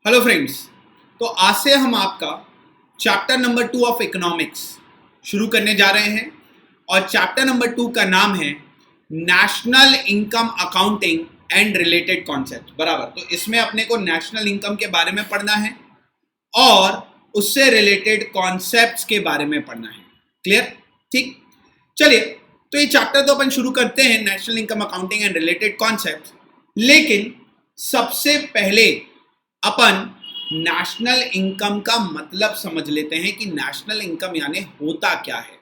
Hello friends. तो आज से हम आपका चैप्टर नंबर 2 ऑफ इकोनॉमिक्स शुरू करने जा रहे हैं और चैप्टर नंबर 2 का नाम है national income accounting and related concept. बराबर, तो इसमें अपने को नेशनल इनकम के बारे में पढ़ना है और उससे रिलेटेड कॉन्सेप्ट्स के बारे में पढ़ना है। क्लियर? ठीक, चलिए तो ये चैप्टर तो अपन शुरू करते हैं, national income accounting and related concepts. लेकिन सबसे पहले अपन नेशनल इनकम का मतलब समझ लेते हैं कि नेशनल इनकम यानी होता क्या है।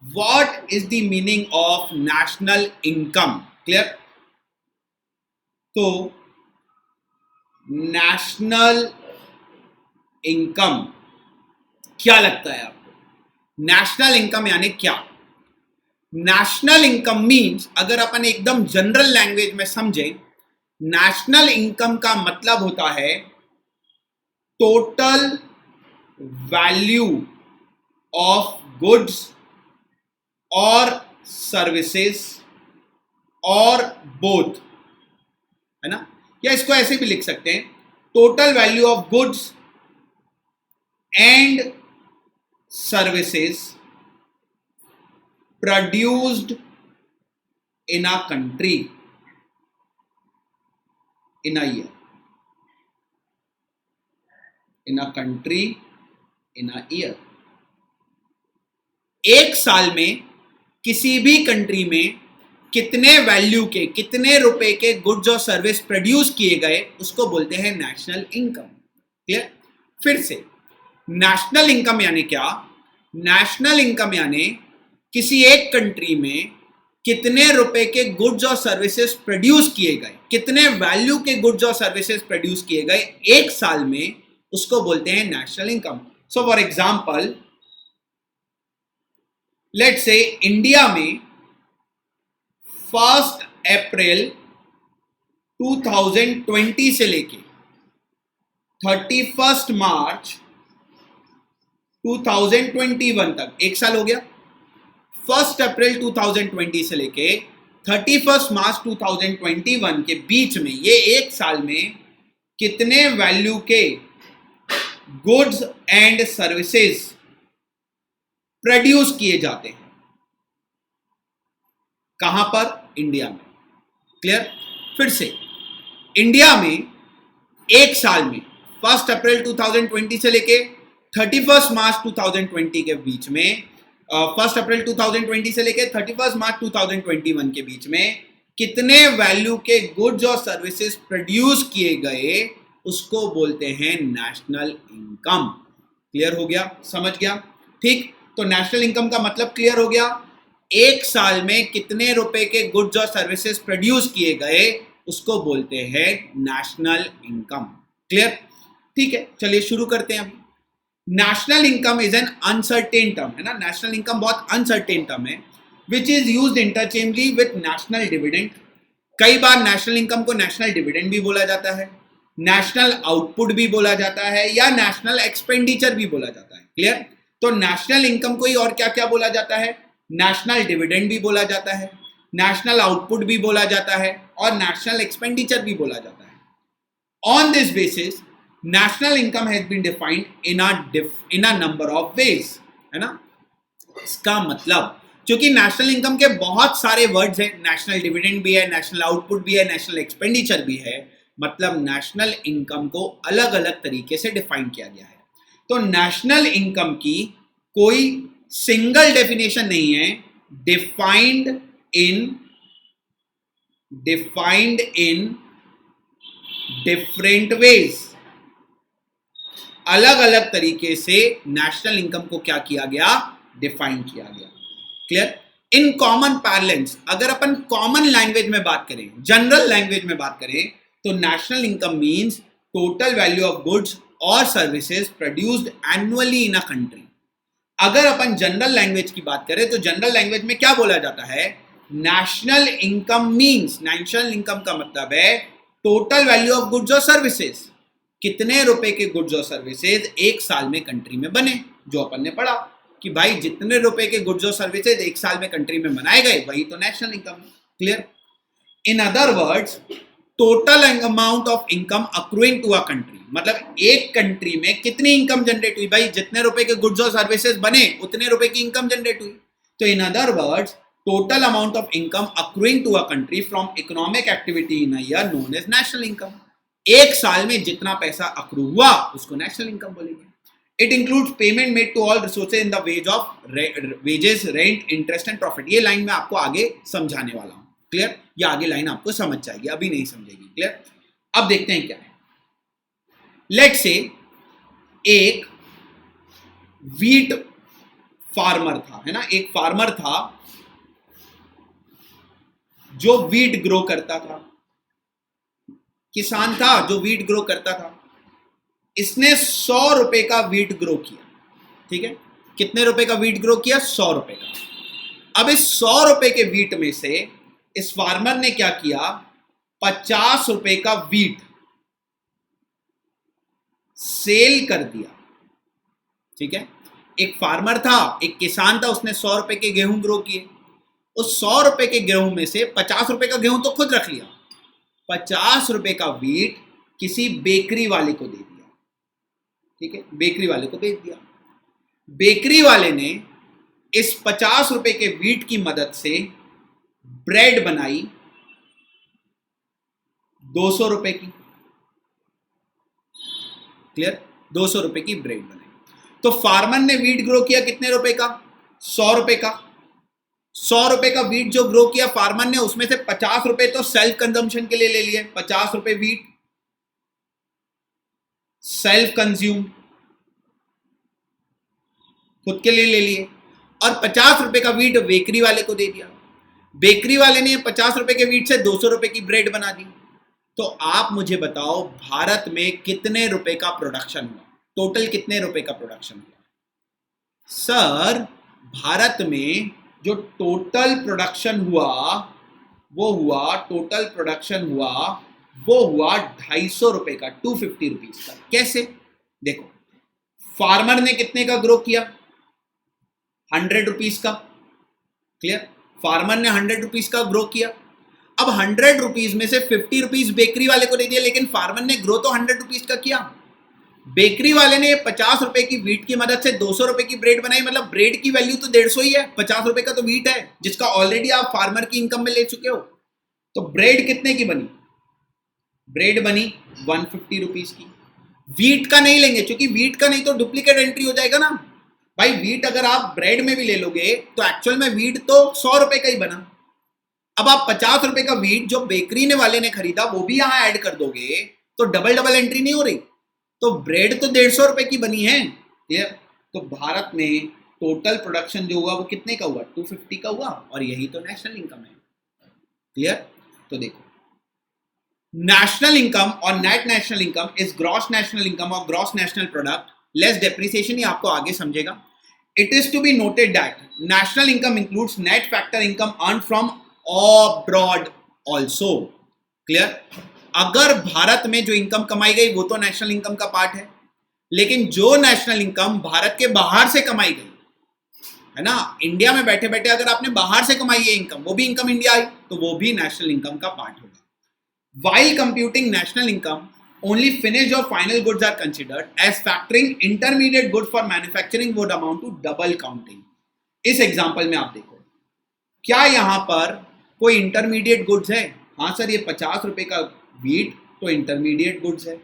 What is the meaning of national income? Clear? तो नेशनल इनकम क्या लगता है आपको? नेशनल इनकम यानी क्या? नेशनल इनकम मीन्स, अगर अपन एकदम जनरल लैंग्वेज में समझें, नेशनल इनकम का मतलब होता है टोटल वैल्यू ऑफ गुड्स और सर्विसेज और बोथ, है ना? या इसको ऐसे भी लिख सकते हैं, total value of goods and services produced in a country in a year, in a country in a year। एक साल में किसी भी कंट्री में कितने वैल्यू के, कितने रुपए के गुड्स और सर्विस प्रोड्यूस किए गए, उसको बोलते हैं नेशनल इनकम। क्लियर? फिर से, नेशनल इनकम यानी क्या? नेशनल इनकम यानी किसी एक कंट्री में कितने रुपए के गुड्स और सर्विसेज प्रोड्यूस किए गए, कितने वैल्यू के गुड्स और सर्विसेज प्रोड्यूस किए गए एक साल में, उसको बोलते हैं national income. So for example, let's say India में 1 अप्रैल 2020 से लेके 31 मार्च 2021 तक, एक साल हो गया। 1 अप्रैल 2020 से लेके 31 मार्च 2021 के बीच में, ये एक साल में कितने वैल्यू के गुड्स एंड सर्विसेज प्रोड्यूस किए जाते हैं? कहां पर? इंडिया में। क्लियर? फिर से, इंडिया में एक साल में 1 अप्रैल 2020 से लेके 31 मार्च 2020 के बीच में, 1 अप्रैल 2020 से लेकर 31 मार्च 2021 के बीच में कितने वैल्यू के गुड्स और सर्विसेज प्रोड्यूस किए गए, उसको बोलते हैं नेशनल इनकम। क्लियर हो गया? समझ गया? ठीक, तो नेशनल इनकम का मतलब क्लियर हो गया। एक साल में कितने रुपए के गुड्स और सर्विसेज प्रोड्यूस किए गए, उसको बोलते हैं नेशनल इनकम। क्लियर? ठीक है, चलिए शुरू करते हैं अभी। National income is an uncertain term, है ना? नेशनल इनकम बहुत अनसर्टेन टर्म है, which is used इंटरचेंजली with national dividend. कई बार नेशनल इनकम को नेशनल डिविडेंड भी बोला जाता है, नेशनल आउटपुट भी बोला जाता है, या नेशनल एक्सपेंडिचर भी बोला जाता है। क्लियर? तो नेशनल इनकम को ही और क्या क्या बोला जाता है? नेशनल डिविडेंड भी बोला जाता है, नेशनल आउटपुट भी बोला जाता है, और नेशनल एक्सपेंडिचर भी बोला जाता है। On this basis national income has been defined in a number of ways, है ना? इसका मतलब, क्योंकि नेशनल इनकम के बहुत सारे वर्ड्स हैं, नेशनल डिविडेंड भी है, नेशनल आउटपुट भी है, नेशनल एक्सपेंडिचर भी है, मतलब नेशनल इनकम को अलग अलग तरीके से डिफाइन किया गया है। तो नेशनल इनकम की कोई सिंगल डेफिनेशन नहीं है, डिफाइंड इन डिफरेंट वेज। अलग अलग तरीके से नेशनल इनकम को क्या किया गया? डिफाइन किया गया। क्लियर? इन कॉमन पैरेलेंस, अगर अपन कॉमन लैंग्वेज में बात करें, जनरल लैंग्वेज में बात करें, तो national income means total value of goods और services produced annually in a country. अगर अपन जनरल लैंग्वेज की बात करें तो जनरल लैंग्वेज में क्या बोला जाता है? National income means, national income का मतलब है टोटल वैल्यू ऑफ गुड्स और सर्विसेज, कितने रुपए के गुड्स और सर्विसेज एक साल में कंट्री में बने, जो अपन ने पढ़ा कि भाई जितने रुपए के गुड्स और सर्विसेज एक साल में कंट्री में बनाए गए, वही तो national income. Clear? In other words, total amount of income accruing to a country, मतलब एक कंट्री में कितनी इनकम जनरेट हुई, भाई जितने रुपए के गुड्स और सर्विसेज बने उतने रुपए की इनकम जनरेट हुई। तो in other words total amount of income accruing to a country from economic activity in a year known as national income. एक साल में जितना पैसा अक्रू हुआ उसको नेशनल इनकम बोलेंगे। It includes payment made to all resources in the wages, rent, interest and profit. ये line मैं आपको आगे समझाने वाला हूं, क्लियर? ये आगे लाइन आपको समझ जाएगी, अभी नहीं समझेगी, क्लियर? अब देखते हैं क्या है। लेट्स से एक वीट फार्मर था, है ना, एक फार्मर था जो वीट ग्रो करता था, किसान था जो वीट ग्रो करता था। इसने 100 रुपए का वीट ग्रो किया, ठीक है? कितने रुपए का वीट ग्रो किया? 100 रुपए का। अब इस 100 रुपए के वीट में से इस फार्मर ने क्या किया, 50 रुपए का वीट सेल कर दिया, ठीक है? एक फार्मर था, एक किसान था, उसने 100 रुपए के गेहूं ग्रो किए। उस 100 रुपए के गेहूं में से 50 रुपए का गेहूं तो खुद रख लिया, 50 रुपए का वीट किसी बेकरी वाले को दे दिया, ठीक है? बेकरी वाले को बेच दिया। बेकरी वाले ने इस 50 रुपए के वीट की मदद से ब्रेड बनाई 200 रुपए की, क्लियर? 200 रुपए की ब्रेड बनाई। तो फार्मर ने वीट ग्रो किया कितने रुपए का? 100 रुपए का। 100 रुपए का वीट जो ग्रो किया फार्मर ने, उसमें से 50 रुपए तो सेल्फ कंजम्पशन के लिए ले लिए, 50 रुपए वीट सेल्फ कंज्यूम, खुद के लिए ले लिए, और 50 रुपए का वीट बेकरी वाले को दे दिया। बेकरी वाले ने 50 रुपए के वीट से 200 रुपए की ब्रेड बना दी। तो आप मुझे बताओ भारत में कितने रुपए का प्रोडक्शन हुआ? टोटल कितने रुपए का प्रोडक्शन हुआ? सर, भारत में जो टोटल प्रोडक्शन हुआ वो हुआ 250 रुपए का, 250 रुपीज का। कैसे? देखो, फार्मर ने कितने का ग्रो किया? 100 रुपीज का, क्लियर? फार्मर ने 100 रुपीज का ग्रो किया। अब 100 रुपीज में से 50 रुपीज बेकरी वाले को दे दिया, लेकिन फार्मर ने ग्रो तो 100 रुपीज का किया। बेकरी वाले ने 50 रुपए की वीट की मदद से 200 रुपए की ब्रेड बनाई, मतलब ब्रेड की वैल्यू तो 150 ही है, 50 रुपए का तो वीट है जिसका ऑलरेडी आप फार्मर की इनकम में ले चुके हो। तो ब्रेड कितने की बनी? ब्रेड बनी 150 रुपीज की। वीट का नहीं लेंगे, क्योंकि वीट का नहीं तो डुप्लीकेट एंट्री हो जाएगा ना भाई। वीट अगर आप ब्रेड में भी ले लोगे तो एक्चुअल में वीट तो 100 रुपए का ही बना। अब आप 50 रुपए का वीट जो बेकरी ने वाले ने खरीदा वो भी यहां ऐड कर दोगे तो डबल एंट्री नहीं हो रही। तो ब्रेड तो 150 रुपए की बनी है, क्लियर? तो भारत में टोटल प्रोडक्शन जो हुआ वो कितने का हुआ? 250 का हुआ, और यही तो नेशनल इनकम है, क्लियर? तो देखो, नेशनल इनकम और net national income is gross national income और gross national product less depreciation. ये आपको आगे समझेगा। It is to be noted that national income includes net factor income earn from abroad also, clear? अगर भारत में जो income कमाई गई वो तो नेशनल इनकम का पार्ट है, लेकिन जो नेशनल इनकम भारत के बाहर से कमाई गई है ना, इंडिया में बैठे बैठे अगर आपने बाहर से कमाई है इनकम, वो भी इनकम इंडिया आई, तो वो भी नेशनल इनकम का पार्ट होगा। While computing national income, only finished or final goods are considered, as factoring intermediate goods for manufacturing would amount to double counting. इस एग्जाम्पल में आप देखो, क्या यहां पर कोई इंटरमीडिएट गुड्स है? हाँ सर, ये 50 रुपए का वीट तो इंटरमीडिएट गुड्स है,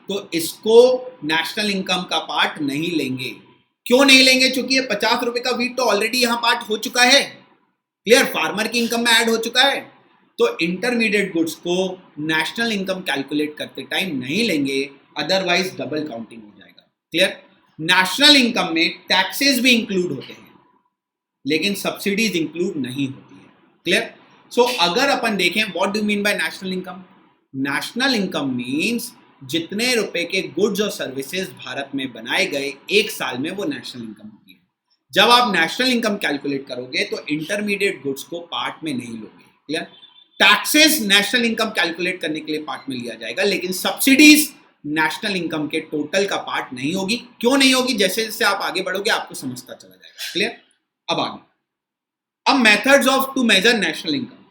तो इसको नेशनल इनकम का पार्ट नहीं लेंगे। क्यों नहीं लेंगे? क्योंकि ये 50 रुपए का वीट तो ऑलरेडी यहां पार्ट हो चुका है, क्लियर? फार्मर की इनकम में ऐड हो चुका है। तो इंटरमीडिएट गुड्स को नेशनल इनकम कैलकुलेट करते टाइम नहीं लेंगे, अदरवाइज डबल काउंटिंग हो जाएगा, क्लियर? नेशनल इनकम में टैक्सेस भी इंक्लूड होते हैं, लेकिन सब्सिडीज इंक्लूड नहीं होती है, क्लियर? सो अगर अपन देखें what do mean by national income? National income means जितने रुपए के गुड्स और सर्विसेज भारत में बनाए गए एक साल में, वो नेशनल इनकम होती है। जब आप नेशनल इनकम कैलकुलेट करोगे तो इंटरमीडिएट गुड्स को पार्ट में नहीं लोगे, clear? Taxes national income calculate करने के लिए पार्ट में लिया जाएगा, लेकिन सब्सिडीज नेशनल इनकम के टोटल का पार्ट नहीं होगी। क्यों नहीं होगी? जैसे जैसे आप आगे बढ़ोगे आपको समझता चला जाएगा, क्लियर? अब आगे, अब methods of to measure national income.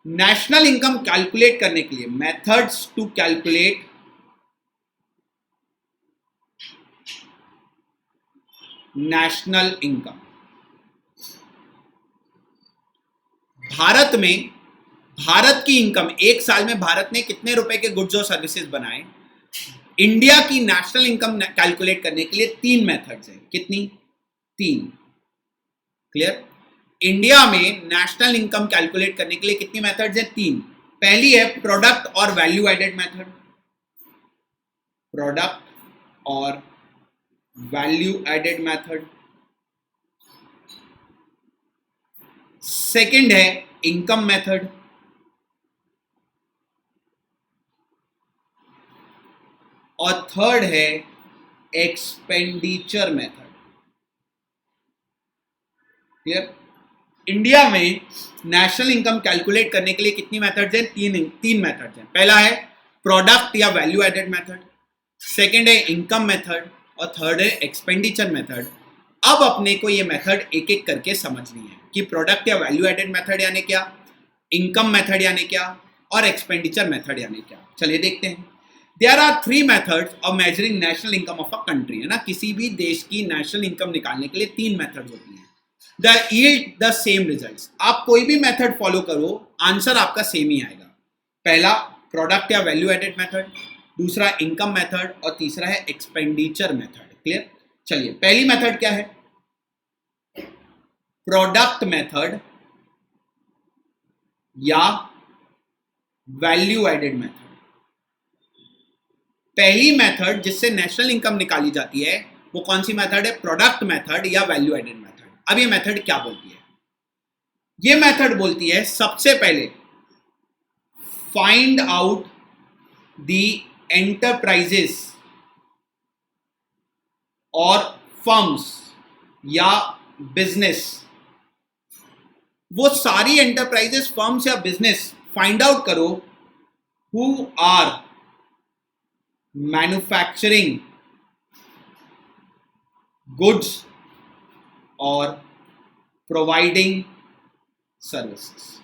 National income calculate करने के लिए, methods to calculate national income. Bharat की इनकम, एक साल में भारत ने कितने रुपए के गुड्स और सर्विसेज बनाए, इंडिया की नेशनल इनकम कैलकुलेट करने के लिए 3 मेथड्स हैं। कितनी? 3। क्लियर? इंडिया में नेशनल इनकम कैलकुलेट करने के लिए कितनी मेथड्स हैं? 3। पहली है प्रोडक्ट और वैल्यू एडेड मेथड, प्रोडक्ट और वैल्यू एडेड मेथड। सेकंड है इनकम मेथड, और थर्ड है एक्सपेंडिचर मेथड। क्लियर? इंडिया में नेशनल इनकम कैलकुलेट करने के लिए कितनी मेथड्स हैं? 3 मेथड्स हैं। पहला है प्रोडक्ट या वैल्यू एडेड मेथड, सेकंड है इनकम मेथड, और थर्ड है एक्सपेंडिचर मेथड। अब अपने को ये मेथड एक एक करके समझनी है कि प्रोडक्ट या वैल्यू एडेड मेथड यानी क्या, इनकम मेथड यानी क्या, और एक्सपेंडिचर मेथड यानी क्या। चलिए देखते हैं। There are 3 methods of measuring national income of a country, है ना। किसी भी देश की नेशनल इनकम निकालने के लिए 3 मेथड्स होती हैं। The yield the same results. आप कोई भी मेथड फॉलो करो, आंसर आपका सेम ही आएगा। पहला प्रोडक्ट या वैल्यू एडेड मेथड, दूसरा इनकम मेथड, और तीसरा है एक्सपेंडिचर मेथड। क्लियर? चलिए, पहली मेथड क्या है? प्रोडक्ट मेथड या वैल्यू एडेड मेथड। पहली मेथड जिससे नेशनल इनकम निकाली जाती है वो कौन सी मेथड है? प्रोडक्ट मेथड या वैल्यू एडेड मेथड। अब ये मेथड क्या बोलती है? ये मेथड बोलती है सबसे पहले फाइंड आउट द एंटरप्राइजेस और फर्म्स या बिजनेस, वो सारी एंटरप्राइजेस, फर्म्स या बिजनेस फाइंड आउट करो हु आर मैन्युफैक्चरिंग गुड्स और प्रोवाइडिंग सर्विसेज।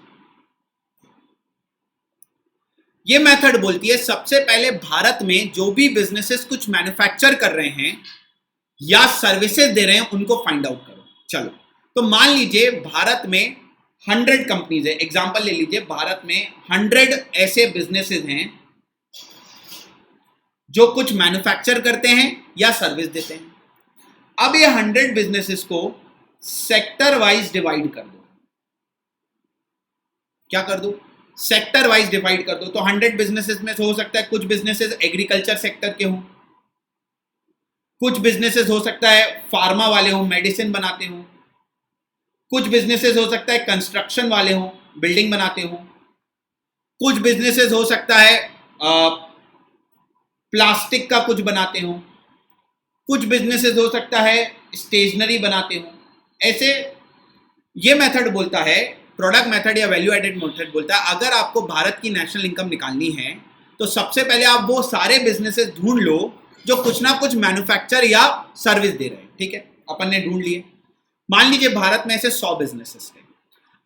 ये मेथड बोलती है सबसे पहले भारत में जो भी बिजनेसेस कुछ मैन्युफैक्चर कर रहे हैं या सर्विसेज दे रहे हैं उनको फाइंड आउट करो। चलो, तो मान लीजिए भारत में 100 कंपनीज है, एग्जांपल ले लीजिए, भारत में 100 ऐसे बिजनेसेस हैं जो कुछ मैन्युफैक्चर करते हैं या सर्विस देते हैं। अब ये 100 बिजनेसेस को सेक्टर वाइज डिवाइड कर दो। क्या कर दो? सेक्टर वाइज डिवाइड कर दो। तो 100 बिजनेसेस में हो सकता है कुछ बिजनेसेस एग्रीकल्चर सेक्टर के हों, कुछ बिजनेसेस हो सकता है फार्मा वाले हों, मेडिसिन बनाते हों, कुछ बिजनेसेस हो सकता है कंस्ट्रक्शन वाले हों, बिल्डिंग बनाते हों, कुछ बिजनेसेस हो सकता है प्लास्टिक का कुछ बनाते हों, कुछ बिजनेसेस हो सकता है स्टेशनरी बनाते हों। ऐसे ये मेथड बोलता है, प्रोडक्ट मेथड या वैल्यू एडेड मेथड बोलता है अगर आपको भारत की नेशनल इनकम निकालनी है तो सबसे पहले आप वो सारे बिजनेसेस ढूंढ लो जो कुछ ना कुछ मैन्युफैक्चर या सर्विस दे रहे हैं। ठीक है, अपन ने ढूंढ लिए। मान लीजिए भारत में ऐसे 100 बिजनेसेस हैं।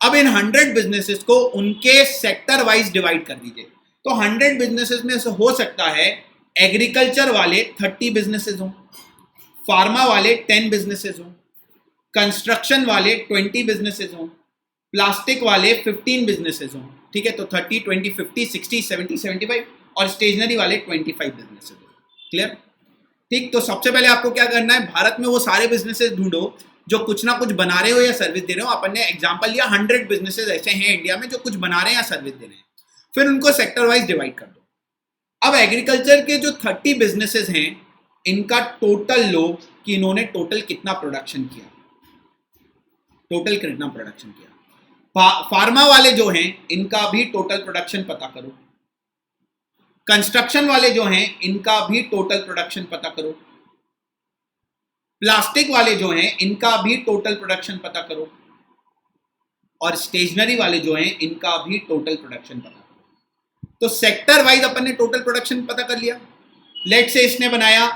अब इन 100 बिजनेसेस को उनके सेक्टर वाइज डिवाइड कर दीजिए। तो 100 बिजनेसेस में से हो सकता है एग्रीकल्चर वाले 30 बिजनेसेस हों, फार्मा वाले 10 बिजनेसेस हों, कंस्ट्रक्शन वाले 20 बिजनेसेस हों, प्लास्टिक वाले 15 बिजनेसेस हों। ठीक है, तो 30, 20, 50, 60, 70, 75 और स्टेशनरी वाले 25 बिजनेसेस हों। क्लियर? ठीक, तो सबसे पहले आपको क्या करना है, भारत में वो सारे बिजनेसेस ढूंढो जो कुछ ना कुछ बना रहे हो या सर्विस दे रहे हो। अपन ने एग्जांपल लिया 100 बिजनेसेस ऐसे हैं इंडिया में जो कुछ बना रहे हैं या सर्विस दे रहे हैं, फिर उनको सेक्टर वाइज डिवाइड कर दो। अब एग्रीकल्चर के जो 30 बिजनेसेस हैं इनका टोटल लो कि इन्होंने टोटल कितना प्रोडक्शन किया, टोटल कितना प्रोडक्शन किया। फार्मा वाले जो हैं इनका भी टोटल प्रोडक्शन पता करो, कंस्ट्रक्शन वाले जो हैं इनका भी टोटल प्रोडक्शन पता करो, प्लास्टिक वाले जो हैं इनका भी टोटल प्रोडक्शन पता करो, और स्टेशनरी वाले जो हैं इनका भी टोटल प्रोडक्शन पता करो। तो सेक्टर वाइज अपन ने टोटल प्रोडक्शन पता कर लिया। लेट से इसने बनाया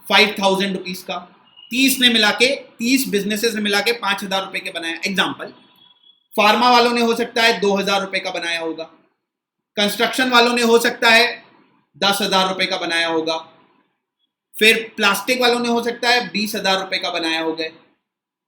5000 रुपीज का, 30 ने मिला के 30 बिजनेसेस ने मिला के 5000 रुपए के बनाया एग्जाम्पल। फार्मा वालों ने हो सकता है 2,000 रुपए का बनाया होगा, कंस्ट्रक्शन वालों ने हो सकता है 10,000 रुपए का बनाया होगा, फिर प्लास्टिक वालों ने हो सकता है 20,000 रुपए का बनाया होगा,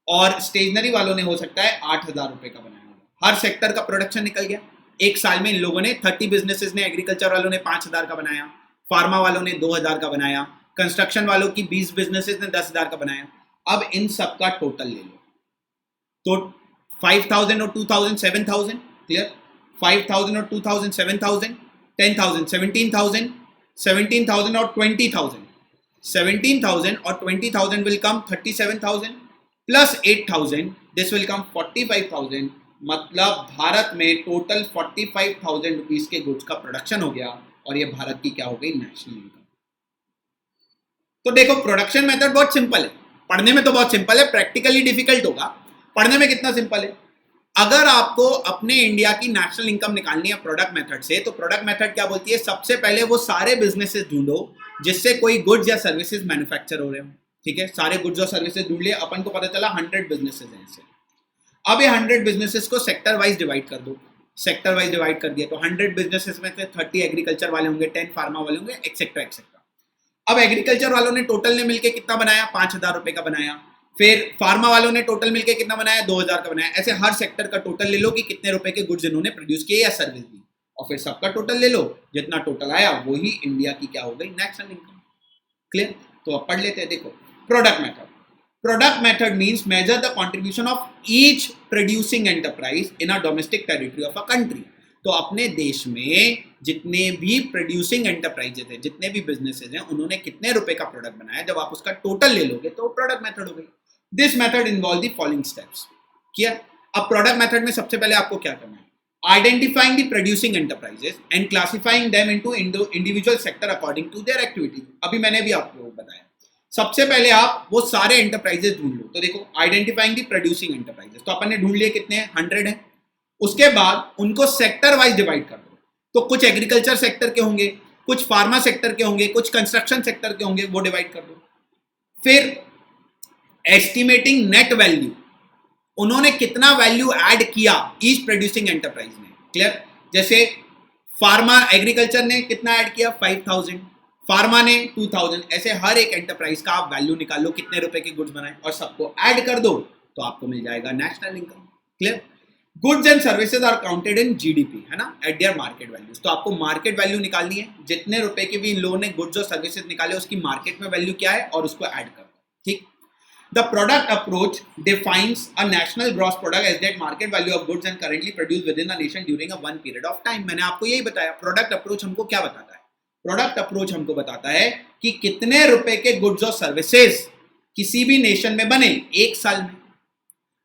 और स्टेशनरी वालों ने हो सकता है 8,000 रुपए का बनाया होगा। हर सेक्टर का प्रोडक्शन निकल गया एक साल में। इन लोगों ने 30 बिजनेसेस ने, एग्रीकल्चर वालों ने 5,000 का बनाया, फार्मा वालों ने 2,000 का बनाया, कंस्ट्रक्शन वालों की 20 बिजनेसेस ने 10,000 का बनाया। अब इन सब का टोटल ले लो तो 5,000 और 2,000 7,000, क्लियर। 5,000 और 2,000 7,000, 10,000 17,000, 17,000 और 20,000, 17,000 और 20,000 will come 37,000 plus 8,000, this will come 45,000। मतलब भारत में टोटल 45,000 रुपीज के गुड्स का प्रोडक्शन हो गया, और ये भारत की क्या हो गई, नेशनल इनकम। तो देखो प्रोडक्शन मेथड बहुत सिंपल है, पढ़ने में तो बहुत सिंपल है, प्रैक्टिकली डिफिकल्ट होगा। पढ़ने में कितना सिंपल है, अगर आपको अपने इंडिया की नेशनल इनकम निकालनी है प्रोडक्ट मेथड से, तो प्रोडक्ट मेथड क्या बोलती है, सबसे पहले वो सारे बिजनेसेस ढूंढो जिससे कोई गुड्स या सर्विसेज मैन्युफैक्चर हो रहे हो, ठीक है। सारे गुड्स और सर्विसेज ढूंढ लिए, अपन को पता चला 100 बिजनेसेस हैं ऐसे। अब ये 100 बिजनेसेस को सेक्टर वाइज डिवाइड कर दो, सेक्टर वाइज डिवाइड कर दिया तो 100 बिजनेसेस में से 30 एग्रीकल्चर वाले होंगे, 10 फार्मा वाले होंगे, एक्सेट्रा एक्सेट्रा। अब एग्रीकल्चर वालों ने टोटल ने मिलकर कितना बनाया, 5,000 रुपए का बनाया। फिर फार्मा वालों ने टोटल मिलकर कितना बनाया, 2,000 का बनाया। ऐसे हर सेक्टर का टोटल ले लो कि कितने रुपए के गुड्स इन्होंने प्रोड्यूस किए या सर्विस दी, और फिर सबका टोटल ले लो, जितना टोटल आया वही इंडिया की क्या हो गई, नेशनल इनकम। क्लियर। तो अब पढ़ लेते हैं, देखो product method. Product method means measure the contribution of each producing enterprise in a domestic territory of a country. तो अपने देश में जितने भी प्रोड्यूसिंग एंटरप्राइजेस हैं, जितने भी बिजनेसेस हैं, उन्होंने कितने रुपए का प्रोडक्ट बनाया, जब आप उसका टोटल ले लोगे तो प्रोडक्ट मेथड हो गई। This method involve the following steps. किया। अब प्रोडक्ट मेथड में सबसे पहले आपको क्या करना है, identifying the producing enterprises and classifying them into individual sector according to their activity. अभी मैंने भी आपको बताया, सबसे पहले आप वो सारे एंटरप्राइजेस ढूंढ लो। तो देखो आइडेंटिफाइंग द प्रोड्यूसिंग एंटरप्राइजेस, तो अपन ने ढूंढ लिए कितने हैं, 100 है। उसके बाद उनको सेक्टर वाइज डिवाइड कर दो, तो कुछ एग्रीकल्चर सेक्टर के होंगे, कुछ फार्मा सेक्टर के होंगे, कुछ कंस्ट्रक्शन सेक्टर के होंगे, वो डिवाइड कर दो। फिर एस्टिमेटिंग नेट वैल्यू, उन्होंने कितना वैल्यू ऐड किया ईच प्रोड्यूसिंग एंटरप्राइज ने। क्लियर। जैसे फार्मा एग्रीकल्चर ने कितना ऐड किया, 5,000, फार्मा ने 2,000। ऐसे हर एक एंटरप्राइज का आप वैल्यू निकालो, कितने रुपए के गुड्स बनाए, और सबको ऐड कर दो, तो आपको मिल जाएगा national income. Clear. Goods and services are counted in GDP, है ना, एट देयर मार्केट वैल्यूज। तो आपको मार्केट वैल्यू निकालनी है, जितने रुपए के भी इन लोगों ने गुड्स और सर्विसेज निकाले उसकी मार्केट में वैल्यू क्या है, और उसको ऐड कर दो। ठीक। The product approach defines a national gross product as that market value of goods and currently produce within a nation during a one period of time. मैंने आपको यही बताया, प्रोडक्ट अप्रोच हमको क्या बताता है, प्रोडक्ट अप्रोच हमको बताता है कि कितने रुपए के गुड्स और सर्विसेज किसी भी नेशन में बने एक साल में।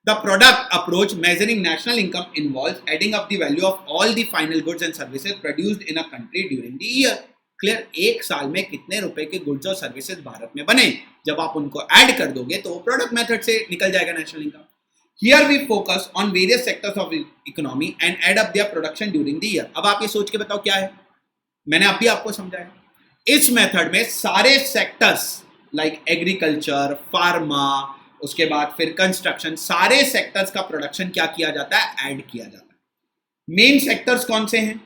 The product approach measuring national income involves adding up the value of all the final goods and services produced in a country during the year. Clear? एक साल में कितने रुपए के गुड्स और सर्विसेज भारत में बने, जब आप उनको ऐड कर दोगे तो प्रोडक्ट मेथड से निकल जाएगा national income. Here we focus on various sectors of economy and add up their production during the year. अब आप ये सोच के बताओ क्या है, मैंने अभी आपको समझाया। इस मेथड में सारे सेक्टर्स लाइक एग्रीकल्चर, फार्मा, उसके बाद फिर कंस्ट्रक्शन, सारे सेक्टर्स का प्रोडक्शन क्या किया जाता है, ऐड किया जाता है। मेन सेक्टर्स कौन से हैं,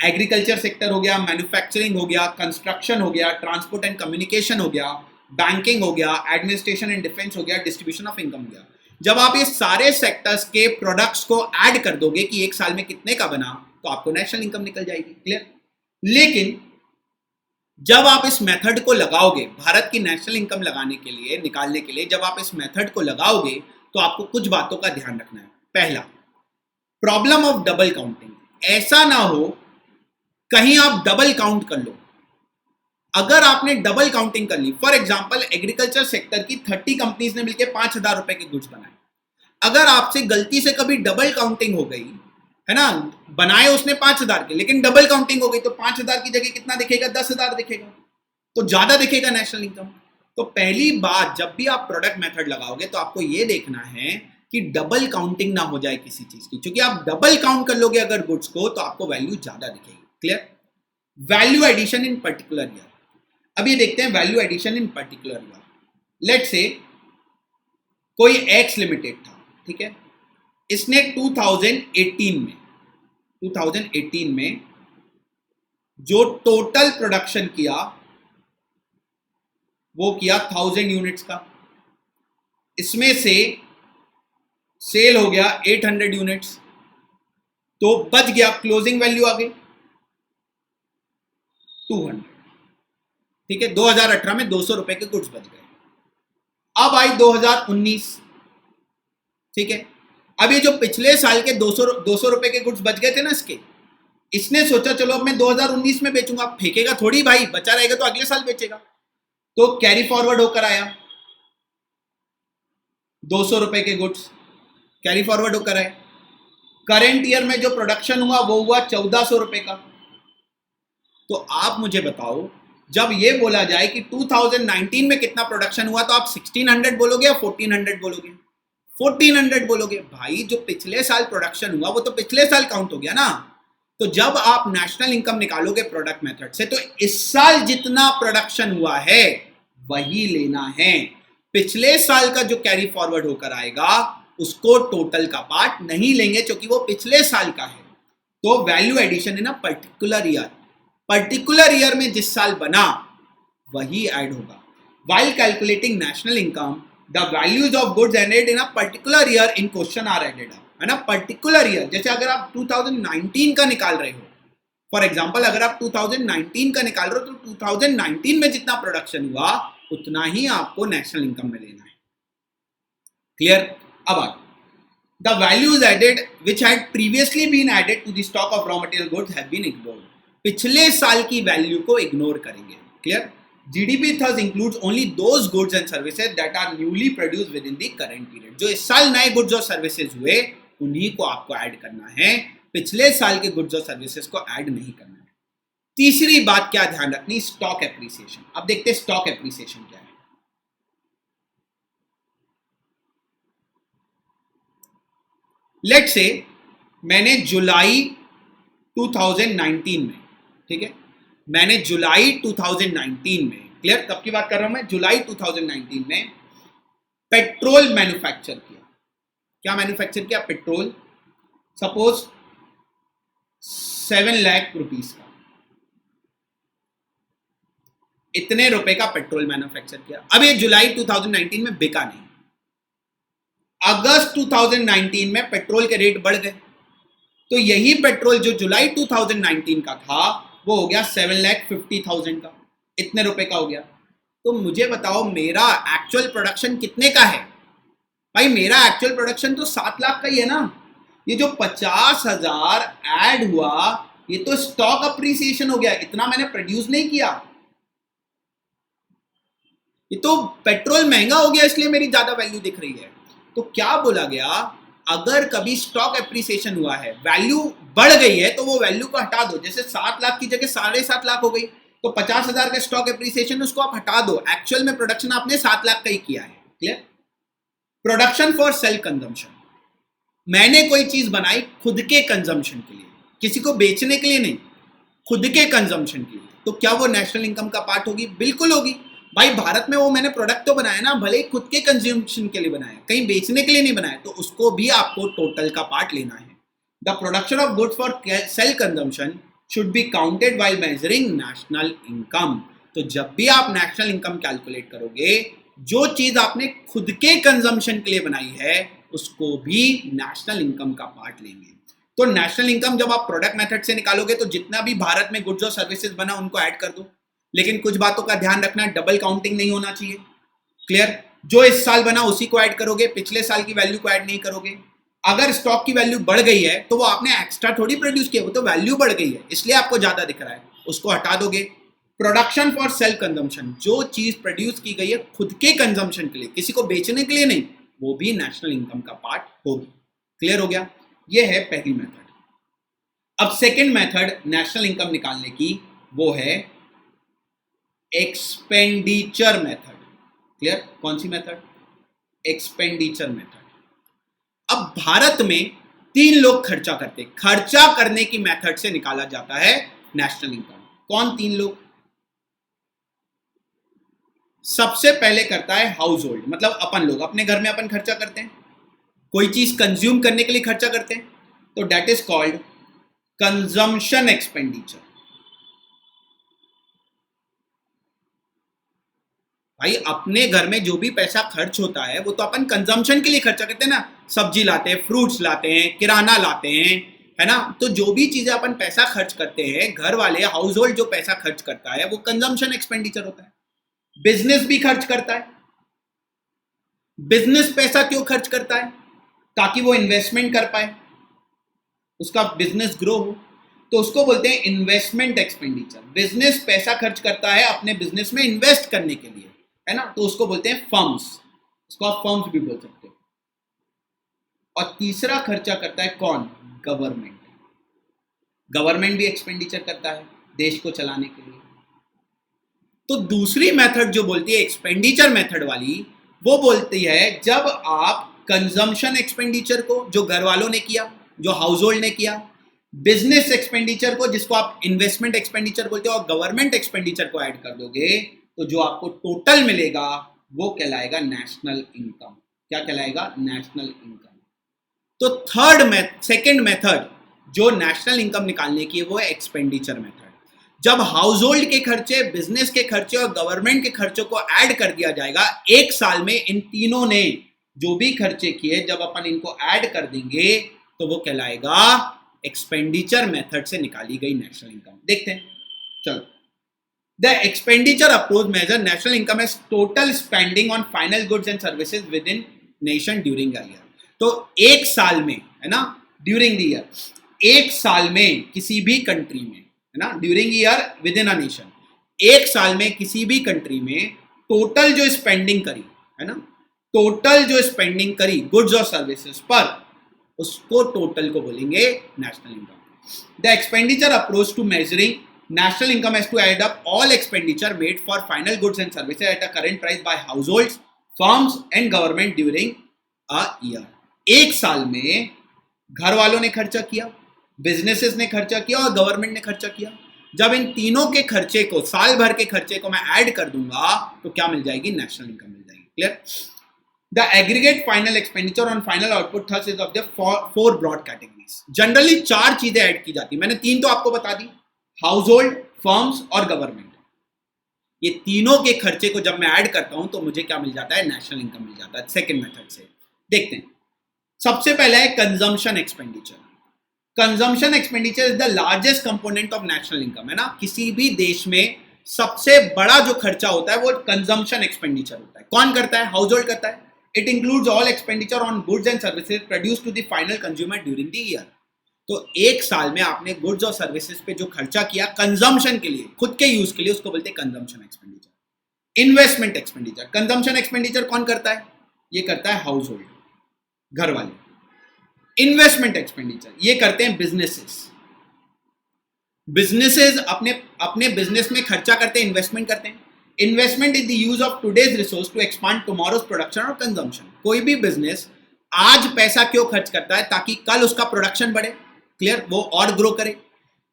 एग्रीकल्चर सेक्टर हो गया, मैन्युफैक्चरिंग हो गया, कंस्ट्रक्शन हो गया, ट्रांसपोर्ट एंड कम्युनिकेशन हो गया, बैंकिंग हो गया, एडमिनिस्ट्रेशन एंड डिफेंस हो गया, डिस्ट्रीब्यूशन ऑफ इनकम हो गया। जब आप ये सारे सेक्टर्स के प्रोडक्ट्स को ऐड कर दोगे कि एक साल में कितने का बना, तो आपको नेशनल इनकम निकल जाएगी। क्लियर। लेकिन जब आप इस मेथड को लगाओगे, भारत की नेशनल इनकम लगाने के लिए, निकालने के लिए, जब आप इस मेथड को लगाओगे तो आपको कुछ बातों का ध्यान रखना है। पहला, प्रॉब्लम ऑफ डबल काउंटिंग। ऐसा ना हो कहीं आप डबल काउंट कर लो। अगर आपने डबल काउंटिंग कर ली, फॉर एग्जांपल एग्रीकल्चर सेक्टर की 30 कंपनीज ने मिलकर 5,000 रुपए के गुड्स बनाए, अगर आपसे गलती से कभी डबल काउंटिंग हो गई, है ना, बनाए उसने 5,000 के, लेकिन डबल काउंटिंग हो गई, तो 5,000 की जगह कितना दिखेगा, 10,000 दिखेगा, तो ज्यादा दिखेगा नेशनल इनकम। तो पहली बात, जब भी आप प्रोडक्ट मेथड लगाओगे तो आपको यह देखना है कि डबल काउंटिंग ना हो जाए किसी चीज की, क्योंकि आप डबल काउंट कर लोगे अगर गुड्स को तो आपको वैल्यू ज्यादा दिखेगी। Clear. Value addition in particular year. अब ये देखते हैं value addition in particular year. Let's say कोई एक्स लिमिटेड था, ठीक है, इसने 2018 में जो टोटल प्रोडक्शन किया वो किया 1000 यूनिट्स का। इसमें से सेल हो गया 800 यूनिट्स, तो बच गया, क्लोजिंग वैल्यू आ गई 200। ठीक है, 2018 में 200 रुपए के गुड्स बच गए। अब आई 2019, ठीक है, अब ये जो पिछले साल के 200 रुपए के गुड्स बच गए थे ना इसने सोचा चलो अब मैं 2019 में बेचूंगा, फेंकेगा थोड़ी भाई, बचा रहेगा तो अगले साल बेचेगा, तो कैरी फॉरवर्ड होकर आया 200 रुपए के गुड्स कैरी फॉरवर्ड होकर आए। करंट ईयर में जो प्रोडक्शन हुआ वो हुआ 1400 रुपए का। तो आप मुझे बताओ, जब ये बोला जाए कि 2019 में कितना प्रोडक्शन हुआ, तो आप 1600 बोलोगे या 1400 बोलोगे? 1400 बोलोगे। भाई जो पिछले साल प्रोडक्शन हुआ वो तो पिछले साल काउंट हो गया ना। तो जब आप नेशनल इनकम निकालोगे प्रोडक्ट मेथड से, तो इस साल जितना प्रोडक्शन हुआ है वही लेना है। पिछले साल का जो कैरी फॉरवर्ड होकर आएगा उसको टोटल का पार्ट नहीं लेंगे, क्योंकि वो पिछले साल का है। तो value addition in a particular year में जिस साल बना वही ऐड होगा। While calculating national income, the values of goods ended in a particular year in question are added up, है ना। पर्टिकुलर ईयर, जैसे अगर आप 2019 का निकाल रहे हो, फॉर एग्जांपल अगर आप 2019 का निकाल रहे हो, तो 2019 में जितना प्रोडक्शन हुआ उतना ही आपको नेशनल इनकम में लेना है। क्लियर? अब आगे, the values added which had previously been added to the stock of raw material goods have been ignored. पिछले साल की वैल्यू को इग्नोर करेंगे। Clear? GDP thus includes only those goods and services that are newly produced within the current period. जो इस साल नए goods और सर्विसेज हुए उन्हीं को आपको ऐड करना है, पिछले साल के गुड्स और सर्विसेज को ऐड नहीं करना है। तीसरी बात क्या ध्यान रखनी, स्टॉक एप्रिसिएशन। अब देखते हैं स्टॉक एप्रिसिएशन क्या है। लेट्स से मैंने जुलाई 2019 में, ठीक है, मैंने जुलाई 2019 में, क्लियर, कब की बात कर रहा हूं मैं, जुलाई 2019 में पेट्रोल मैन्युफैक्चर किया। क्या मैन्युफैक्चर किया? पेट्रोल, सपोज 7 लाख रुपीस का, इतने रुपए का पेट्रोल मैन्युफैक्चर किया। अब ये जुलाई 2019 में बिका नहीं, अगस्त 2019 में पेट्रोल के रेट बढ़ गए, तो यही पेट्रोल जो जुलाई 2019 का था वो हो गया 7,50,000 का, इतने रुपए का हो गया। तो मुझे बताओ मेरा एक्चुअल प्रोडक्शन कितने का है? भाई मेरा एक्चुअल प्रोडक्शन तो 7 लाख का ही है ना। ये जो 50,000 ऐड हुआ ये तो स्टॉक अप्रिसिएशन हो गया, इतना मैंने प्रोड्यूस नहीं किया। ये तो पेट्रोल महंगा हो गया इसलिए मेरी ज्यादा वैल्यू दिख रही है। तो क्या बोला गया, अगर कभी स्टॉक एप्रिसिएशन हुआ है, वैल्यू बढ़ गई है, तो वो वैल्यू को हटा दो। जैसे 7 लाख की जगह 7.5 लाख हो गई, तो 50,000 का स्टॉक एप्रिसिएशन उसको आप हटा दो, एक्चुअल में प्रोडक्शन आपने 7 लाख का ही किया है। Clear? Production for self consumption, मैंने कोई चीज बनाई खुद के कंजम्पशन के लिए, किसी को बेचने के लिए नहीं, खुद के कंजम्पशन के लिए, तो क्या वो नेशनल इनकम का पार्ट होगी? बिल्कुल होगी। भाई भारत में वो मैंने प्रोडक्ट तो बनाया ना, भले ही खुद के कंज्यूमेशन के लिए बनाया, कहीं बेचने के लिए नहीं बनाया, तो उसको भी आपको टोटल का पार्ट लेना है। The production of goods for self consumption should be counted while measuring national income. तो जब भी आप नेशनल इनकम कैलकुलेट करोगे, जो चीज आपने खुद के कंजम्पशन के लिए बनाई है उसको भी नेशनल इनकम का पार्ट लेंगे। तो नेशनल इनकम जब आप प्रोडक्ट मेथड से निकालोगे तो जितना भी भारत में गुड्स और सर्विसेज बना उनको ऐड कर दो, लेकिन कुछ बातों का ध्यान रखना, डबल काउंटिंग नहीं होना चाहिए। क्लियर? जो इस साल बना उसी को ऐड करोगे, पिछले साल की वैल्यू को ऐड नहीं करोगे। अगर स्टॉक की वैल्यू बढ़ गई है तो वो आपने एक्स्ट्रा थोड़ी प्रोड्यूस किया, वो तो वैल्यू बढ़ गई है इसलिए आपको ज्यादा दिख रहा है, उसको हटा दोगे। प्रोडक्शन फॉर सेल्फ कंजम्पशन, जो चीज प्रोड्यूस की गई है खुद के कंजम्पशन के लिए, किसी को बेचने के लिए नहीं, वो भी नेशनल इनकम का पार्ट होगी। क्लियर हो गया? ये है पहली मेथड। अब सेकेंड मेथड नेशनल इनकम निकालने की, वो है एक्सपेंडिचर मेथड। क्लियर? कौन सी मेथड? Expenditure method. अब भारत में 3 लोग खर्चा करते, खर्चा करने की मेथड से निकाला जाता है नेशनल इनकम। कौन 3 लोग? सबसे पहले करता है हाउस होल्ड, मतलब अपन लोग, अपने घर में अपन खर्चा करते हैं। कोई चीज कंज्यूम करने के लिए खर्चा करते हैं, तो that is called consumption expenditure. भाई अपने घर में जो भी पैसा खर्च होता है वो तो अपन कंजम्पशन के लिए खर्चा करते हैं ना, सब्जी लाते हैं, फ्रूट्स लाते हैं, किराना लाते हैं, है ना। तो जो भी चीजें अपन पैसा खर्च करते हैं, घर वाले हाउस होल्ड जो पैसा खर्च करता है वो कंजम्पशन एक्सपेंडिचर होता है। बिजनेस भी खर्च करता है। बिजनेस पैसा क्यों खर्च करता है? ताकि वो इन्वेस्टमेंट कर पाए, उसका बिजनेस ग्रो हो, तो उसको बोलते हैं इन्वेस्टमेंट एक्सपेंडिचर। बिजनेस पैसा खर्च करता है अपने बिजनेस में इन्वेस्ट करने के लिए, है ना, तो उसको बोलते हैं फर्म्स। उसको आप फर्म्स भी बोल सकते हो। और तीसरा खर्चा करता है कौन? गवर्नमेंट। गवर्नमेंट भी एक्सपेंडिचर करता है देश को चलाने के लिए। तो दूसरी मेथड जो बोलती है एक्सपेंडिचर मेथड वाली, वो बोलती है जब आप कंजम्पशन एक्सपेंडिचर को, जो घर वालों ने किया, जो हाउस होल्ड ने किया, बिजनेस एक्सपेंडिचर को, जिसको आप इन्वेस्टमेंट एक्सपेंडिचर बोलते हो, और गवर्नमेंट एक्सपेंडिचर को ऐड कर दोगे, तो जो आपको टोटल मिलेगा वो कहलाएगा नेशनल इनकम। क्या कहलाएगा? National income. तो सेकंड मेथड जो नेशनल इनकम निकालने की है वो है एक्सपेंडिचर मेथड। जब हाउस होल्ड के खर्चे, बिजनेस के खर्चे और गवर्नमेंट के खर्चों को ऐड कर दिया जाएगा, एक साल में इन तीनों ने जो भी खर्चे किए, जब अपन इनको ऐड कर देंगे तो वो कहलाएगा एक्सपेंडिचर मेथड से निकाली गई नेशनल इनकम। देखते हैं, चलो। The expenditure approach measure national income as total spending on final goods and services within nation during the year. तो एक साल में, है ना, ड्यूरिंग द ईयर, एक साल में किसी भी कंट्री में, है ना, during year with in a nation, एक साल में किसी भी कंट्री में टोटल जो स्पेंडिंग करी, है ना, टोटल जो स्पेंडिंग करी गुड्स और सर्विसेज पर, उसको टोटल को बोलेंगे national income. The expenditure approach to measuring national income has to add up all expenditure made for final goods and services at a current price by households, firms and government during a year। एक साल में घर वालों ने खर्चा किया, businesses ने खर्चा किया और गवर्नमेंट ने खर्चा किया। जब इन तीनों के खर्चे को, साल भर के खर्चे को मैं ऐड कर दूंगा तो क्या मिल जाएगी? नेशनल इनकम मिल जाएगी। Clear? The aggregate final expenditure on final output thus is of the four broad categories. Generally चार चीजें ऐड की जाती, मैंने तीन तो आपको बता दी, हाउस होल्ड, फर्म्स और गवर्नमेंट। ये तीनों के खर्चे को जब मैं ऐड करता हूं तो मुझे क्या मिल जाता है? नेशनल इनकम मिल जाता है सेकंड मेथड से। देखते हैं, सबसे पहला है consumption expenditure. Consumption expenditure is the largest component of national income, है ना। किसी भी देश में सबसे बड़ा जो खर्चा होता है वो कंजम्पशन एक्सपेंडिचर होता है। कौन करता है? हाउस होल्ड करता है। It includes all expenditure on goods and services produce to the final consumer during the year. तो एक साल में आपने गुड्स और सर्विसेज पे जो खर्चा किया कंजम्पशन के लिए, खुद के यूज के लिए, उसको बोलते हैं consumption expenditure. Investment expenditure, consumption expenditure कौन करता है? ये करता है हाउस होल्ड, घर वाले। इन्वेस्टमेंट एक्सपेंडिचर ये करते हैं बिजनेसेस। बिजनेसेस अपने बिजनेस में खर्चा करते हैं, इन्वेस्टमेंट करते हैं। Investment is the use of today's resource to expand tomorrow's production और कंजम्पशन। कोई भी बिजनेस आज पैसा क्यों खर्च करता है? ताकि कल उसका प्रोडक्शन बढ़े, क्लियर, वो और ग्रो करे।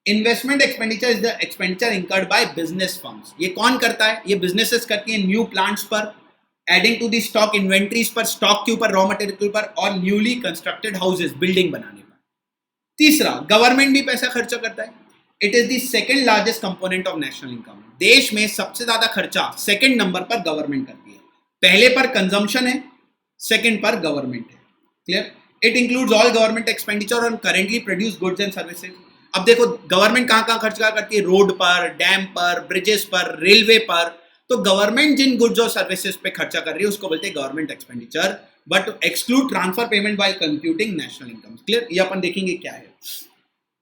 Investment expenditure is the expenditure incurred by business firms. ये कौन करता है? ये बिजनेसेस करती हैं न्यू प्लांट्स पर, adding to the stock, inventories पर, स्टॉक के ऊपर, रॉ मटेरियल के ऊपर और न्यूली कंस्ट्रक्टेड हाउसेज, बिल्डिंग बनाने पर। तीसरा, गवर्नमेंट भी पैसा खर्चा करता है। It is the second largest component of national income. देश में सबसे ज्यादा खर्चा सेकंड नंबर पर गवर्नमेंट करती है। पहले पर कंजम्पशन है, सेकंड पर गवर्नमेंट है। Clear? It includes all government expenditure on currently produce goods and services. अब देखो गवर्नमेंट कहाँ कहाँ खर्च करती है? रोड पर, डैम पर, ब्रिजेस पर, रेलवे पर। तो गवर्नमेंट जिन गुड्स और सर्विसेज पे खर्चा कर रही है उसको बोलते हैं government expenditure, but exclude transfer payment by computing national income. Clear? ये अपन देखेंगे क्या है।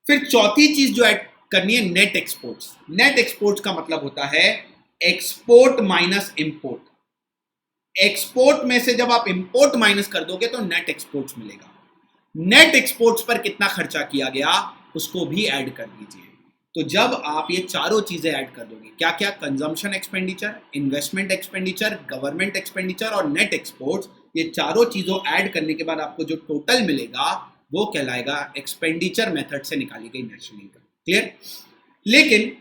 फिर चौथी चीज जो ऐड करनी है, नेट एक्सपोर्ट्स। नेट एक्सपोर्ट्स का मतलब होता है एक्सपोर्ट माइनस इंपोर्ट। एक्सपोर्ट में से जब आप इंपोर्ट माइनस कर दोगे तो नेट एक्सपोर्ट्स मिलेगा। नेट एक्सपोर्ट्स पर कितना खर्चा किया गया उसको भी ऐड कर दीजिए। तो जब आप ये चारों चीजें ऐड कर दोगे, क्या क्या? Consumption expenditure, investment expenditure, government expenditure और नेट एक्सपोर्ट्स, ये चारों चीजों ऐड करने के बाद आपको जो टोटल मिलेगा वो कहलाएगा एक्सपेंडिचर मेथड से निकाली गई नेशनल इनकम। क्लियर? लेकिन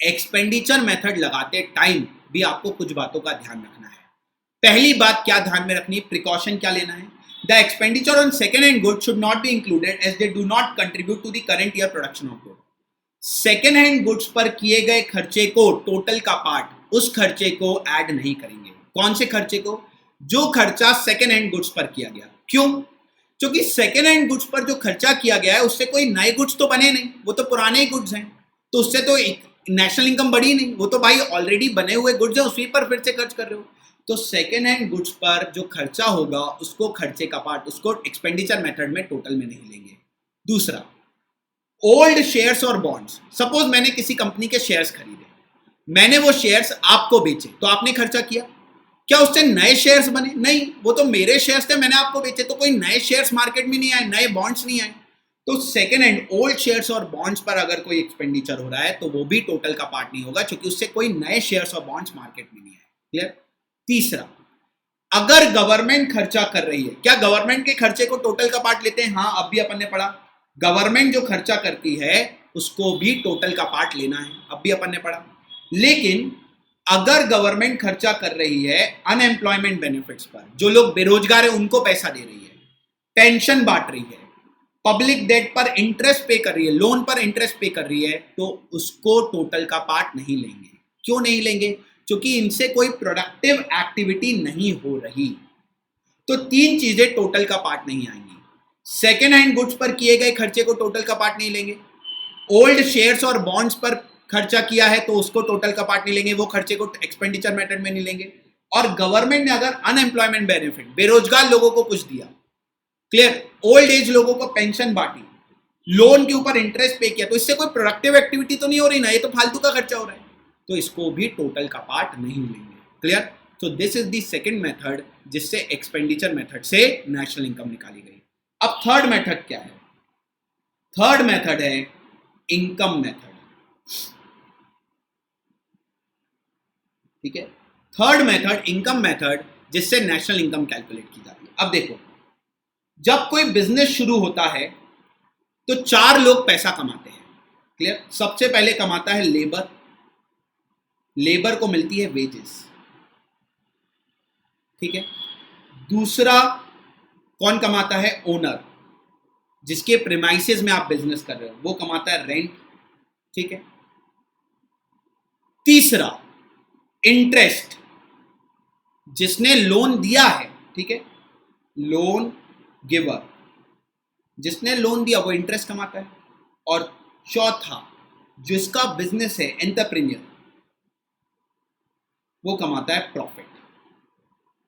एक्सपेंडिचर मेथड लगाते टाइम भी आपको कुछ बातों का ध्यान रखना है। पहली बात क्या ध्यान में रखनी है, प्रिकॉशन क्या लेना है? The expenditure on second hand goods should not be included as they do not contribute to the current year production of good. Second hand goods पर किए गए खर्चे को, टोटल का पार्ट, उस खर्चे को ऐड नहीं करेंगे। कौन से खर्चे को? जो खर्चा सेकेंड हैंड गुड्स पर किया गया। क्यों? क्योंकि सेकेंड हैंड गुड्स पर जो खर्चा किया गया है उससे कोई नए गुड्स तो बने नहीं, वो तो पुराने ही गुड्स हैं, तो उससे तो नेशनल इनकम बढ़ी नहीं, वो तो भाई ऑलरेडी बने हुए गुड्स हैं, उसी पर फिर से खर्च कर रहे हो। तो सेकेंड हैंड गुड्स पर जो खर्चा होगा उसको खर्चे का पार्ट, उसको एक्सपेंडिचर मेथड में टोटल में नहीं लेंगे। दूसरा, ओल्ड शेयर्स और बॉन्ड्स। सपोज मैंने किसी कंपनी के शेयर्स खरीदे, मैंने वो शेयर्स आपको बेचे, तो आपने खर्चा किया, क्या उससे नए शेयर्स बने? नहीं, वो तो मेरे शेयर्स थे, मैंने आपको बेचे, तो कोई नए शेयर्स मार्केट में नहीं आए, नए बॉन्ड्स नहीं आए। तो सेकेंड हैंड ओल्ड शेयर्स और बॉन्ड्स पर अगर कोई एक्सपेंडिचर हो रहा है तो वो भी टोटल का पार्ट नहीं होगा, क्योंकि उससे कोई नए शेयर्स और बॉन्ड्स मार्केट में नहीं आए। क्लियर? तीसरा, अगर गवर्नमेंट खर्चा कर रही है, क्या गवर्नमेंट के खर्चे को टोटल का पार्ट लेते हैं? हाँ, अब भी अपन ने पढ़ा, गवर्नमेंट जो खर्चा करती है उसको भी टोटल का पार्ट लेना है, अब भी अपन ने पढ़ा। लेकिन अगर गवर्नमेंट खर्चा कर रही है अनएम्प्लॉयमेंट बेनिफिट्स पर, जो लोग बेरोजगार है उनको पैसा दे रही है, पेंशन बांट रही है, पब्लिक डेट पर इंटरेस्ट पे कर रही है, लोन पर इंटरेस्ट पे कर रही है, तो उसको टोटल का पार्ट नहीं लेंगे। क्यों नहीं लेंगे? क्योंकि इनसे कोई प्रोडक्टिव एक्टिविटी नहीं हो रही। तो तीन चीजें टोटल का पार्ट नहीं आएंगी। सेकेंड हैंड गुड्स पर किए गए खर्चे को टोटल का पार्ट नहीं लेंगे, ओल्ड शेयर्स और बॉन्ड्स पर खर्चा किया है तो उसको टोटल का पार्ट नहीं लेंगे, वो खर्चे को एक्सपेंडिचर मेथड में नहीं लेंगे। और गवर्नमेंट ने अगर अनएम्प्लॉयमेंट बेनिफिट, बेरोजगार लोगों को कुछ दिया, क्लियर, ओल्ड एज लोगों को पेंशन बांटी, लोन के ऊपर इंटरेस्ट पे किया, तो इससे कोई प्रोडक्टिव एक्टिविटी तो नहीं हो रही ना, ये तो फालतू का खर्चा हो रहा है, तो इसको भी टोटल का पार्ट नहीं लेंगे। क्लियर? तो this is the second method जिससे एक्सपेंडिचर मेथड से नेशनल इनकम निकाली गई। अब थर्ड मेथड क्या है? थर्ड मेथड है इनकम मेथड। ठीक है, थर्ड मेथड इनकम मेथड, जिससे नेशनल इनकम कैलकुलेट की जाती है। अब देखो, जब कोई बिजनेस शुरू होता है तो चार लोग पैसा कमाते हैं। क्लियर? सबसे पहले कमाता है लेबर, लेबर को मिलती है वेजेस। ठीक है, दूसरा कौन कमाता है? ओनर, जिसके प्रीमाइसेस में आप बिजनेस कर रहे हो, वो कमाता है रेंट। ठीक है, तीसरा इंटरेस्ट, जिसने लोन दिया है। ठीक है, लोन गिवर, जिसने लोन दिया वो इंटरेस्ट कमाता है। और चौथा, जिसका बिजनेस है, एंटरप्रेन्योर, वो कमाता है प्रॉफिट।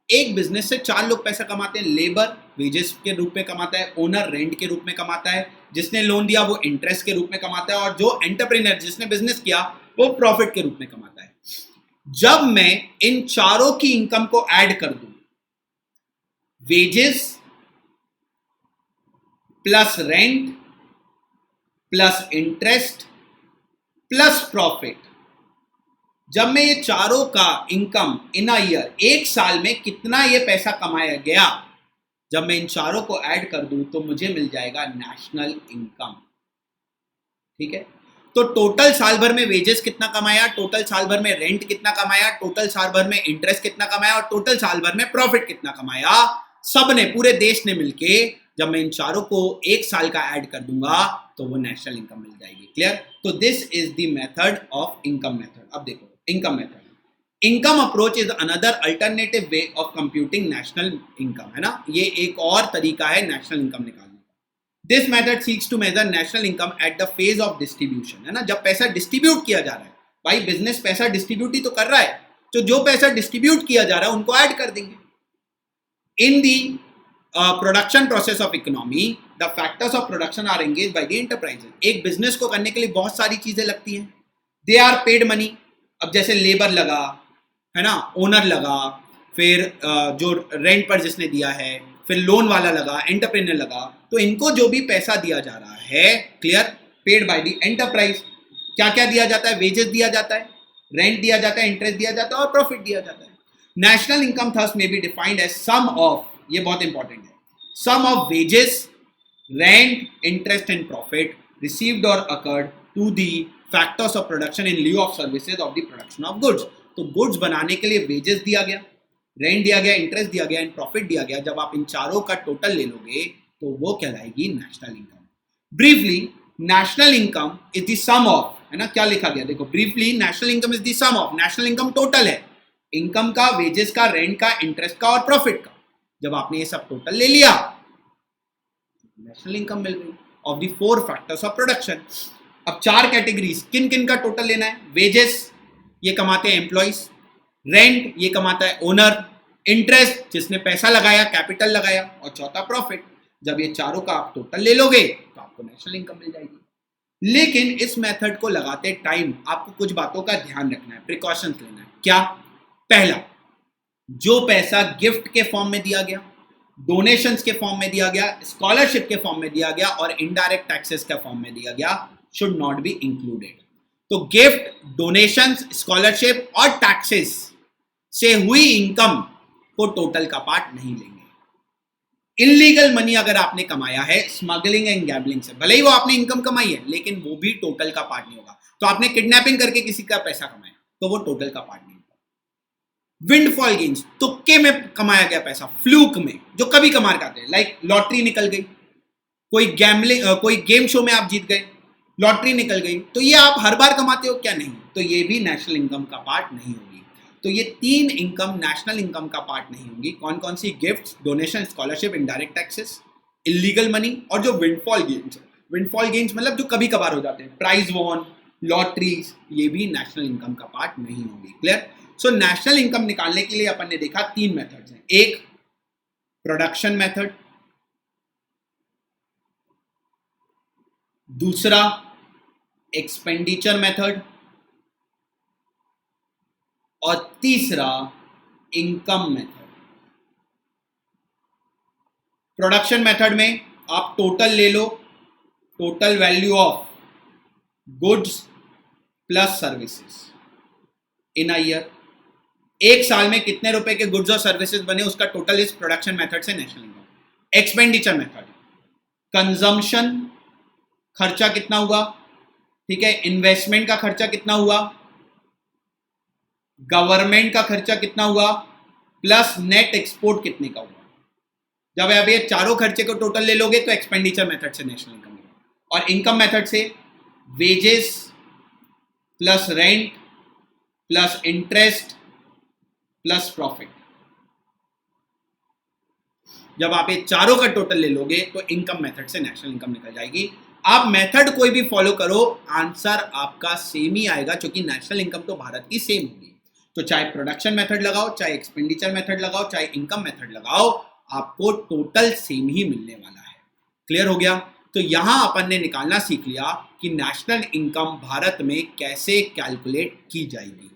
एक बिजनेस से चार लोग पैसा कमाते हैं, लेबर वेजेस के रूप में कमाता है, ओनर रेंट के रूप में कमाता है, जिसने लोन दिया वो इंटरेस्ट के रूप में कमाता है, और जो एंटरप्रेन्योर, जिसने बिजनेस किया, वो प्रॉफिट के रूप में कमाता है। जब मैं इन चारों की इनकम को ऐड कर दूं, wages plus rent plus interest plus profit, जब मैं ये चारों का इनकम इन अ ईयर, एक साल में कितना ये पैसा कमाया गया, जब मैं इन चारों को ऐड कर दूं तो मुझे मिल जाएगा नेशनल इनकम। ठीक है, तो टोटल साल भर में वेजेस कितना कमाया, टोटल साल भर में रेंट कितना कमाया, टोटल साल भर में इंटरेस्ट कितना कमाया, और टोटल साल भर में प्रॉफिट कितना कमाया, सबने, पूरे देश ने मिलके, जब मैं इन चारों को एक साल का ऐड कर दूंगा तो वो नेशनल इनकम मिल जाएगी। क्लियर? तो this is the method of income method. अब देखो income method, income approach is another alternative way of computing national income, है ना, ये एक और तरीका है नेशनल इनकम निकालने का। This method seeks to measure national income at the phase of distribution, है ना, जब पैसा डिस्ट्रीब्यूट किया जा रहा है, भाई बिजनेस पैसा डिस्ट्रीब्यूट ही तो कर रहा है, तो जो पैसा डिस्ट्रीब्यूट किया जा रहा है उनको ऐड कर देंगे। In the production process of economy, the factors of production are engage by the enterprises. एक बिजनेस को करने के लिए बहुत सारी चीजें लगती हैं, दे आर पेड मनी। अब जैसे लेबर लगा, है ना, ओनर लगा, फिर जो रेंट पर जिसने दिया है, फिर लोन वाला लगा, एंटरप्रेन्योर लगा, तो इनको जो भी पैसा दिया जा रहा है, clear, paid by the enterprise. क्या क्या दिया जाता है? वेजेस दिया जाता है, रेंट दिया जाता है, इंटरेस्ट दिया जाता है और प्रॉफिट दिया जाता है। National income thus may be defined as sum of, ये बहुत इंपॉर्टेंट है, sum of wages, rent, interest and profit received or accrued to the factors of production in लिeu of services of the production of goods. तो goods बनाने के लिए wages दिया गया, रेंट दिया गया, इंटरेस्ट दिया गया एंड प्रॉफिट दिया गया, जब आप इन चारों का टोटल ले लोगे तो वो कहलाएगी national income. Briefly national income is the sum of, है ना, क्या लिखा गया देखो, briefly national income is the sum of, national income total है इनकम का, वेजेस का, रेंट का, इंटरेस्ट का और प्रॉफिट का। जब आपने ये सब टोटल ले लिया नेशनल इनकम मिल गई of the 4 factors of production. अब 4 कैटेगरीज, किन किन का टोटल लेना है? वेजेस, ये कमाते हैं एम्प्लॉइज, रेंट ये कमाता है ओनर, इंटरेस्ट जिसने पैसा लगाया, कैपिटल लगाया, और चौथा प्रॉफिट। जब ये चारों का आप टोटल ले लोगे तो आपको नेशनल इनकम मिल जाएगी। लेकिन इस मेथड को लगाते टाइम आपको कुछ बातों का ध्यान रखना है, प्रिकॉशंस लेना है। क्या? पहला, जो पैसा गिफ्ट के फॉर्म में दिया गया, डोनेशंस के फॉर्म में दिया गया, स्कॉलरशिप के फॉर्म में दिया गया और इनडायरेक्ट टैक्सेस के फॉर्म में दिया गया, शुड नॉट बी इंक्लूडेड। तो गिफ्ट, डोनेशंस, स्कॉलरशिप और टैक्सेस से हुई इनकम को टोटल का पार्ट नहीं लेंगे। इलीगल मनी अगर आपने कमाया है स्मगलिंग एंड गैम्बलिंग से, भले ही वो आपने इनकम कमाई है लेकिन वो भी टोटल का पार्ट नहीं होगा। तो आपने किडनैपिंग करके किसी का पैसा कमाया तो वो टोटल का पार्ट नहीं होगा। विंडफॉल गेन्स, तुक्के में कमाया गया पैसा, फ्लूक में, जो कभी कमार खाते हैं, लाइक लॉटरी निकल गई, कोई गैम्बलिंग, कोई गेम शो में आप जीत गए, लॉटरी निकल गई, तो ये आप हर बार कमाते हो क्या? नहीं, तो ये भी नेशनल इनकम का पार्ट नहीं होगी। तो ये 3 इनकम नेशनल इनकम का पार्ट नहीं होगी। कौन कौन सी? Gifts, donation, scholarship, indirect taxes, illegal money और जो विंडफॉल गेन्स। विंडफॉल गेन्स मतलब जो कभी कभार हो जाते हैं, प्राइज वॉन, लॉटरीज, ये भी नेशनल इनकम का पार्ट नहीं होगी। क्लियर? सो नेशनल इनकम निकालने के लिए अपन ने देखा 3 मेथड्स हैं। एक प्रोडक्शन मेथड, दूसरा एक्सपेंडिचर मेथड और तीसरा इनकम मेथड। प्रोडक्शन मेथड में आप टोटल ले लो, total value of goods plus services in a year. एक साल में कितने रुपए के गुड्स और सर्विसेज बने उसका टोटल इस प्रोडक्शन मेथड से national income. Expenditure method, consumption, खर्चा कितना हुआ, ठीक है, इन्वेस्टमेंट का खर्चा कितना हुआ, गवर्नमेंट का खर्चा कितना हुआ, प्लस नेट एक्सपोर्ट कितने का हुआ। जब आप ये चारों खर्चे को टोटल ले लोगे तो एक्सपेंडिचर मेथड से नेशनल इनकम मिलेगा। और इनकम मेथड से wages plus rent plus interest plus profit. जब आप ये चारों का टोटल ले लोगे तो इनकम मेथड से नेशनल इनकम निकल जाएगी। आप मेथड कोई भी फॉलो करो, आंसर आपका सेम ही आएगा, क्योंकि नेशनल इनकम तो भारत की सेम होगी। तो चाहे प्रोडक्शन मेथड लगाओ, चाहे एक्सपेंडिचर मेथड लगाओ, चाहे इनकम मेथड लगाओ, आपको टोटल सेम ही मिलने वाला है। क्लियर हो गया? तो यहां अपन ने निकालना सीख लिया कि नेशनल इनकम भारत में कैसे कैलकुलेट की जाएगी।